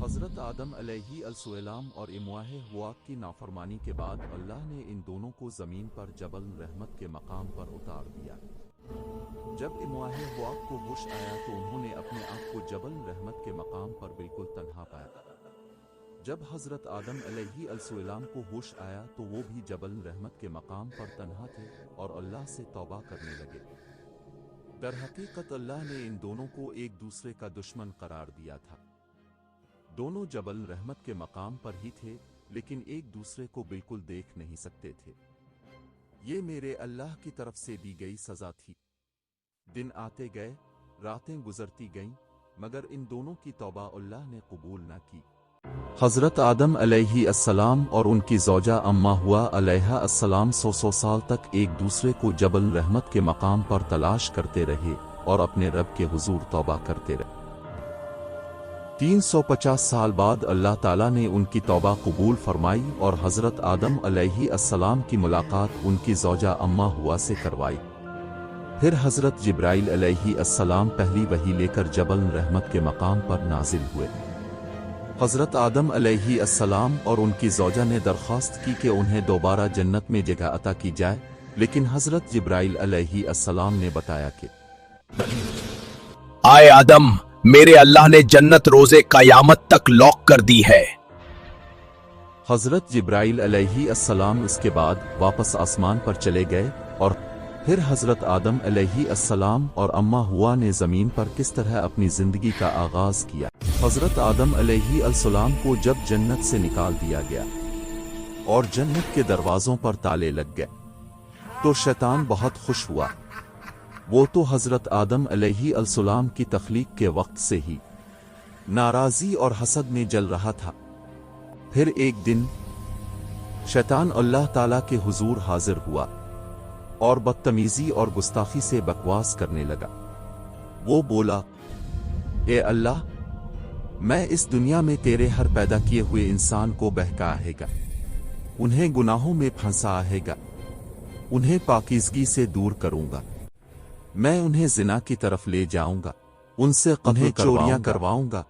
حضرت آدم علیہ السلام اور امواہ ہوا کی نافرمانی کے بعد اللہ نے ان دونوں کو زمین پر جبل رحمت کے مقام پر اتار دیا۔ جب امواہ ہوا کو ہوش آیا تو انہوں نے اپنے آپ کو جبل رحمت کے مقام پر بالکل تنہا پایا۔ جب حضرت آدم علیہ السلام کو ہوش آیا تو وہ بھی جبل رحمت کے مقام پر تنہا تھے اور اللہ سے توبہ کرنے لگے۔ در حقیقت اللہ نے ان دونوں کو ایک دوسرے کا دشمن قرار دیا تھا۔ دونوں جبل رحمت کے مقام پر ہی تھے لیکن ایک دوسرے کو بالکل دیکھ نہیں سکتے تھے۔ یہ میرے اللہ کی طرف سے دی گئی سزا تھی۔ دن آتے گئے، راتیں گزرتی گئیں، مگر ان دونوں کی توبہ اللہ نے قبول نہ کی۔ حضرت آدم علیہ السلام اور ان کی زوجہ اماں ہوا علیہ السلام سو سال تک ایک دوسرے کو جبل رحمت کے مقام پر تلاش کرتے رہے اور اپنے رب کے حضور توبہ کرتے رہے۔ 350 سال بعد اللہ تعالیٰ نے ان کی توبہ قبول فرمائی اور حضرت آدم علیہ السلام کی ملاقات ان کی زوجہ اماں ہوا سے کروائی۔ پھر حضرت جبرائیل علیہ السلام پہلی وحی لے کر جبل رحمت کے مقام پر نازل ہوئے۔ حضرت آدم علیہ السلام اور ان کی زوجہ نے درخواست کی کہ انہیں دوبارہ جنت میں جگہ عطا کی جائے، لیکن حضرت جبرائیل علیہ السلام نے بتایا کہ آئے آدم، میرے اللہ نے جنت روزے قیامت تک لاک کر دی ہے۔ حضرت جبرائیل علیہ السلام اس کے بعد واپس آسمان پر چلے گئے اور پھر حضرت آدم علیہ السلام اور اماں ہوا نے زمین پر کس طرح اپنی زندگی کا آغاز کیا۔ حضرت آدم علیہ السلام کو جب جنت سے نکال دیا گیا اور جنت کے دروازوں پر تالے لگ گئے تو شیطان بہت خوش ہوا۔ وہ تو حضرت آدم علیہ السلام کی تخلیق کے وقت سے ہی ناراضی اور حسد میں جل رہا تھا۔ پھر ایک دن شیطان اللہ تعالیٰ کے حضور حاضر ہوا اور بدتمیزی اور گستاخی سے بکواس کرنے لگا۔ وہ بولا، اے اللہ، میں اس دنیا میں تیرے ہر پیدا کیے ہوئے انسان کو بہکائے گا، انہیں گناہوں میں پھنسائے گا، انہیں پاکیزگی سے دور کروں گا، میں انہیں زنا کی طرف لے جاؤں گا، ان سے قتل چوریاں کرواؤں گا،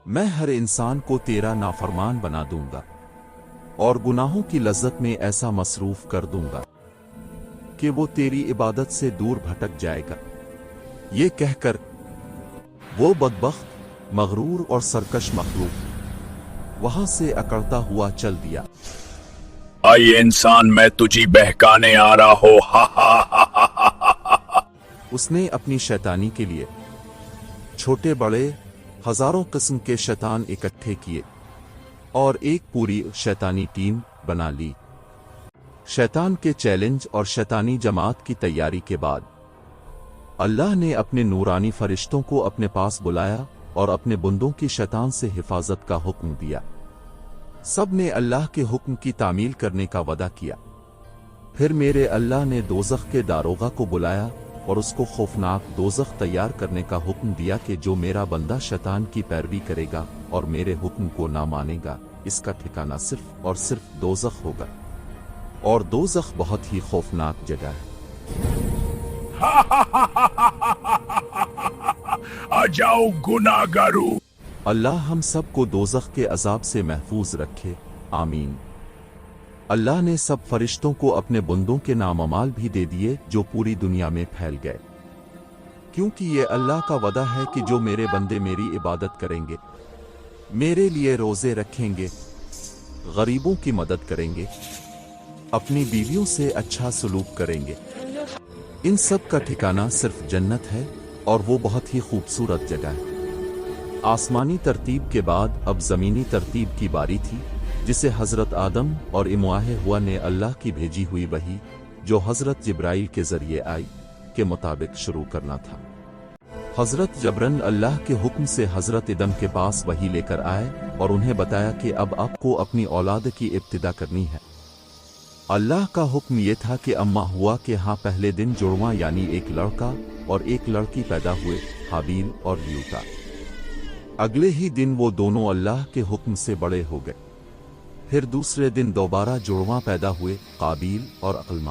میں ہر انسان کو تیرا نافرمان بنا دوں گا اور گناہوں کی لذت میں ایسا مصروف کر دوں گا کہ وہ تیری عبادت سے دور بھٹک جائے گا۔ یہ کہہ کر وہ بدبخت، مغرور اور سرکش مخلوق وہاں سے اکڑتا ہوا چل دیا۔ آئے انسان، میں تجھے بہکانے آ رہا ہوں، ہا ہا ہا ہا ہا ہا۔ اس نے اپنی شیطانی کے لیے چھوٹے بڑے ہزاروں قسم کے شیطان اکٹھے کیے اور ایک پوری شیطانی ٹیم بنا لی۔ شیطان کے چیلنج اور شیطانی جماعت کی تیاری کے بعد اللہ نے اپنے نورانی فرشتوں کو اپنے پاس بلایا اور اپنے بندوں کی شیطان سے حفاظت کا حکم دیا۔ سب نے اللہ کے حکم کی تعمیل کرنے کا وعدہ کیا۔ پھر میرے اللہ نے دوزخ کے داروغہ کو بلایا اور اس کو خوفناک دوزخ تیار کرنے کا حکم دیا کہ جو میرا بندہ شیطان کی پیروی کرے گا اور میرے حکم کو نہ مانے گا، اس کا ٹھکانہ صرف اور صرف دوزخ ہوگا، اور دوزخ بہت ہی خوفناک جگہ ہے۔ آ جاؤ گناہگارو۔ اللہ ہم سب کو دوزخ کے عذاب سے محفوظ رکھے، آمین۔ اللہ نے سب فرشتوں کو اپنے بندوں کے نام اعمال بھی دے دیے جو پوری دنیا میں پھیل گئے، کیونکہ یہ اللہ کا وعدہ ہے کہ جو میرے بندے میری عبادت کریں گے، میرے لیے روزے رکھیں گے، غریبوں کی مدد کریں گے، اپنی بیویوں سے اچھا سلوک کریں گے، ان سب کا ٹھکانہ صرف جنت ہے اور وہ بہت ہی خوبصورت جگہ ہے۔ آسمانی ترتیب کے بعد اب زمینی ترتیب کی باری تھی، جسے حضرت آدم اور امواہ ہوا نے اللہ کی بھیجی ہوئی وحی جو حضرت جبرائیل کے ذریعے آئی کے مطابق شروع کرنا تھا۔ حضرت جبرائیل اللہ کے حکم سے حضرت آدم کے پاس وحی لے کر آئے اور انہیں بتایا کہ اب آپ کو اپنی اولاد کی ابتدا کرنی ہے۔ اللہ کا حکم یہ تھا کہ اماں ہوا کے ہاں پہلے دن جڑواں یعنی ایک لڑکا اور ایک لڑکی پیدا ہوئے، حابیل اور لیوتا۔ اگلے ہی دن وہ دونوں اللہ کے حکم سے بڑے ہو گئے۔ پھر دوسرے دن دوبارہ جڑواں پیدا ہوئے، قابیل اور عقلمہ،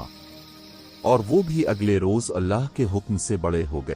اور وہ بھی اگلے روز اللہ کے حکم سے بڑے ہو گئے۔